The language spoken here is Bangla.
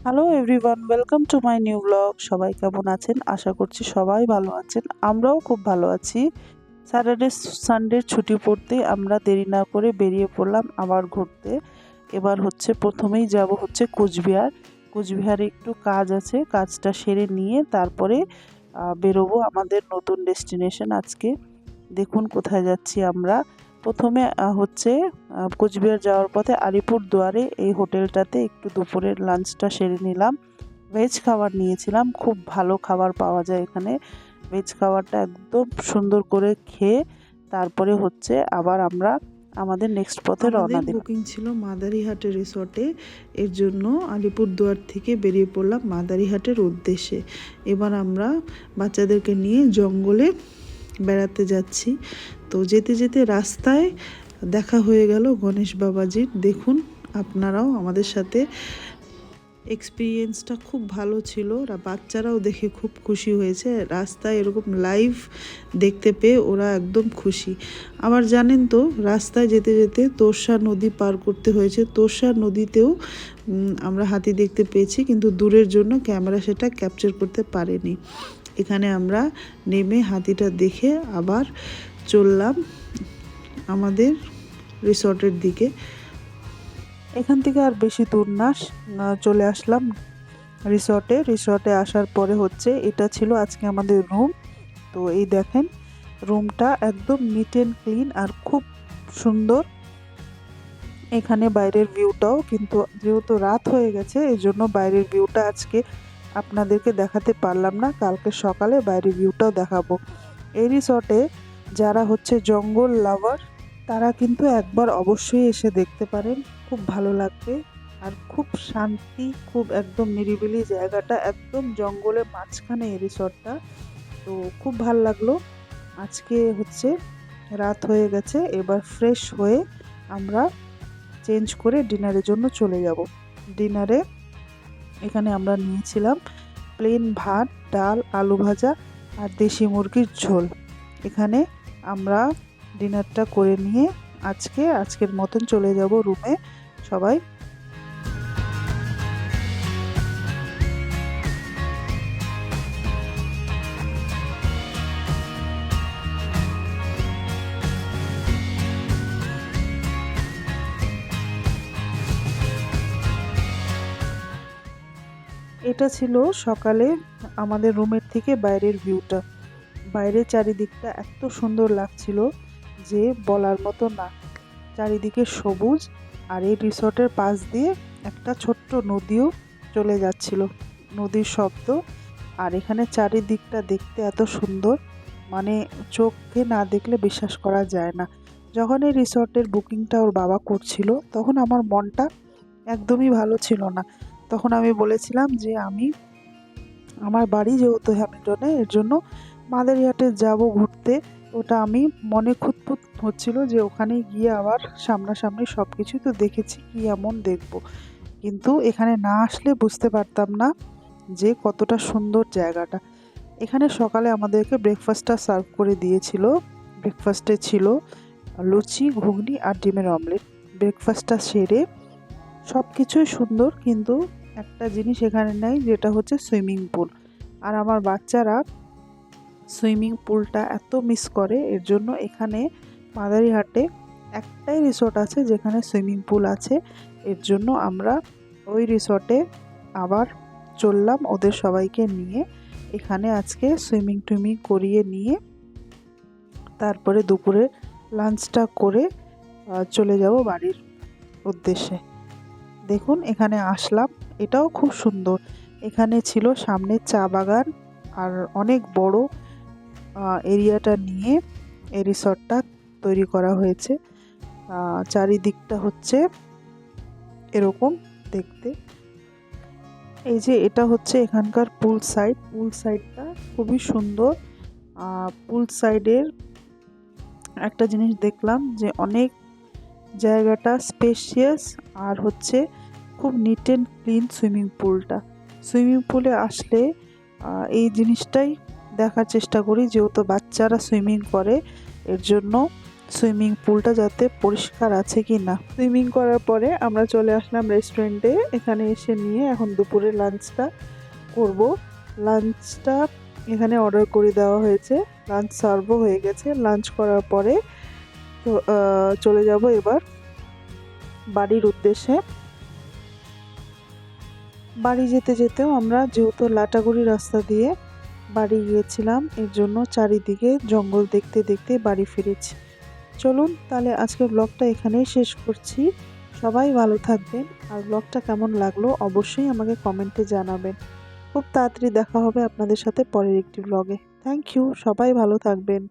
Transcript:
Hello everyone, welcome to my new blog. সবাই কেমন আছেন? আশা করছি সবাই ভালো আছেন। আমরাও খুব ভালো আছি। স্যাটারডে সানডের ছুটি পড়তে আমরা দেরি না করে বেরিয়ে পড়লাম আবার ঘুরতে। এবার প্রথমেই যাব কোচবিহার। কোচবিহারে একটু কাজ আছে, কাজটা সেরে নিয়ে তারপরে বেরোবো আমাদের নতুন ডেস্টিনেশন। আজকে দেখুন কোথায় যাচ্ছি আমরা। প্রথমে কোচবিহার যাওয়ার পথে আলিপুরদুয়ারে এই হোটেলটাতে একটু দুপুরের লাঞ্চটা সেরে নিলাম। ভেজ খাবার নিয়েছিলাম, খুব ভালো খাবার পাওয়া যায় এখানে। ভেজ খাবারটা একদম সুন্দর করে খেয়ে তারপরে আবার আমরা আমাদের নেক্সট পথে রওনা দিলাম। বুকিং ছিল মাদারিহাটের রিসর্টে, এর জন্য আলিপুরদুয়ার থেকে বেরিয়ে পড়লাম মাদারিহাটের উদ্দেশ্যে। এবার আমরা বাচ্চাদেরকে নিয়ে জঙ্গলে বেড়াতে যাচ্ছি। তো যেতে যেতে রাস্তায় দেখা হয়ে গেল গণেশ বাবাজির। দেখুন আপনারাও আমাদের সাথে। এক্সপিরিয়েন্সটা খুব ভালো ছিল, বাচ্চারাও দেখে খুব খুশি হয়েছে। রাস্তায় এরকম লাইভ দেখতে পেয়ে ওরা একদম খুশি। আবার জানেন তো, রাস্তায় যেতে যেতে তোরসা নদী পার করতে হয়েছে। তোরসা নদীতেও আমরা হাতি দেখতে পেয়েছি, কিন্তু দূরের জন্য ক্যামেরা সেটা ক্যাপচার করতে পারেনি। এখানে আমরা নেমে হাতিটা দেখে আবার চললাম আমাদের রিসর্টের দিকে। এখান থেকে আর বেশি দূর না, চলে আসলাম রিসর্টে আসার পরে এটা ছিল আজকে আমাদের রুম। তো এই দেখেন, রুমটা একদম নিট অ্যান্ড ক্লিন আর খুব সুন্দর। এখানে বাইরের ভিউটাও, কিন্তু যেহেতু রাত হয়ে গেছে এই জন্য বাইরের ভিউটা আজকে আপনাদেরকে দেখাতে পারলাম না। কালকে সকালে বাইরের ভিউটাও দেখাবো। এই রিসর্টে যারা জঙ্গল লাভার তারা কিন্তু একবার অবশ্যই এসে দেখতে পারেন, খুব ভালো লাগবে। আর খুব শান্তি, খুব একদম নিরিবিলি জায়গাটা, একদম জঙ্গলের মাঝখানে এই রিসর্টটা। তো খুব ভালো লাগলো। আজকে রাত হয়ে গেছে, এবার ফ্রেশ হয়ে আমরা চেঞ্জ করে ডিনারের জন্য চলে যাব। ডিনারে এখানে আমরা নিয়েছিলাম প্লেন ভাত, ডাল, আলু ভাজা আর দেশি মুরগির ঝোল। এখানে আমরা ডিনারটা করে নিয়ে আজকের মতন চলে যাব রুমে সবাই। এটা ছিল সকালে আমাদের রুমের থেকে বাইরের ভিউটা। বাইরের চারিদিকটা এত সুন্দর লাগছিল যে বলার মতো না। চারিদিকে সবুজ, আর এই রিসর্টের পাশ দিয়ে একটা ছোট্ট নদীও চলে যাচ্ছিল, নদীর শব্দ। আর এখানে চারিদিকটা দেখতে এত সুন্দর, মানে চোখে না দেখলে বিশ্বাস করা যায় না। যখন এই রিসর্টের বুকিংটা ওর বাবা করছিল তখন আমার মনটা একদমই ভালো ছিল না। তখন আমি বলেছিলাম যে আমার বাড়ি যেহেতু হ্যামিল্টনে, এর জন্য মাদারিহাটে যাব ঘুরতে। ওটা আমি মনে খুঁতখুঁত হচ্ছিল যে ওখানে গিয়ে আবার সামনাসামনি সব কিছু তো দেখেছি, কি এমন দেখব, কিন্তু এখানে না আসলে বুঝতে পারতাম না যে কতটা সুন্দর জায়গাটা। এখানে সকালে আমাদেরকে ব্রেকফাস্টটা সার্ভ করে দিয়েছিল। ব্রেকফাস্টে ছিল লুচি, ঘুগনি আর ডিমের অমলেট। ব্রেকফাস্টটা সেরে সব কিছুই সুন্দর, কিন্তু একটা জিনিস এখানে নেই, যেটা সুইমিং পুল। আর আমার বাচ্চারা সুইমিং পুলটা এত মিস করে, এর জন্য এখানে মাদারিহাটে একটাই রিসর্ট আছে যেখানে সুইমিং পুল আছে। এর জন্য আমরা ওই রিসর্টে আবার চললাম ওদের সবাইকে নিয়ে। এখানে আজকে সুইমিং করিয়ে নিয়ে তারপরে দুপুরে লাঞ্চটা করে চলে যাব বাড়ির উদ্দেশ্যে। দেখুন এখানে আসলাম, এটাও খুব সুন্দর। এখানে ছিল সামনে চা বাগান, আর অনেক বড় এরিয়াটা নিয়ে এই রিসর্টটা তৈরি করা হয়েছে। চারিদিকটা এরকম দেখতে। এই যে এটা এখানকার পুল সাইডটা খুবই সুন্দর। পুল সাইডের একটা জিনিস দেখলাম যে অনেক জায়গাটা স্পেশিয়াস, আর খুব নিট অ্যান্ড ক্লিন সুইমিং পুলে আসলে এই জিনিসটাই দেখার চেষ্টা করি, যেহেতু বাচ্চারা সুইমিং করে এর জন্য সুইমিং পুলটা যাতে পরিষ্কার আছে কি না। সুইমিং করার পরে আমরা চলে আসলাম রেস্টুরেন্টে। এখানে এসে নিয়ে এখন দুপুরে লাঞ্চটা করব। লাঞ্চটা এখানে অর্ডার করে দেওয়া হয়েছে, লাঞ্চ সার্ভও হয়ে গেছে। লাঞ্চ করার পরে তো চলে যাব এবার বাড়ির উদ্দেশ্যে। বাড়ি যেতে যেতেও আমরা যেহেতু লাটাগুড়ি রাস্তা দিয়ে বাড়ি গিয়েছিলাম, এর জন্য চারিদিকে জঙ্গল দেখতে দেখতে বাড়ি ফিরেছি। চলুন তাহলে আজকের ব্লগটা এখানেই শেষ করছি। সবাই ভালো থাকবেন, আর ব্লগটা কেমন লাগলো অবশ্যই আমাকে কমেন্টে জানাবেন। খুব তাড়াতাড়ি দেখা হবে আপনাদের সাথে পরের একটি ব্লগে। থ্যাংক ইউ, সবাই ভালো থাকবেন।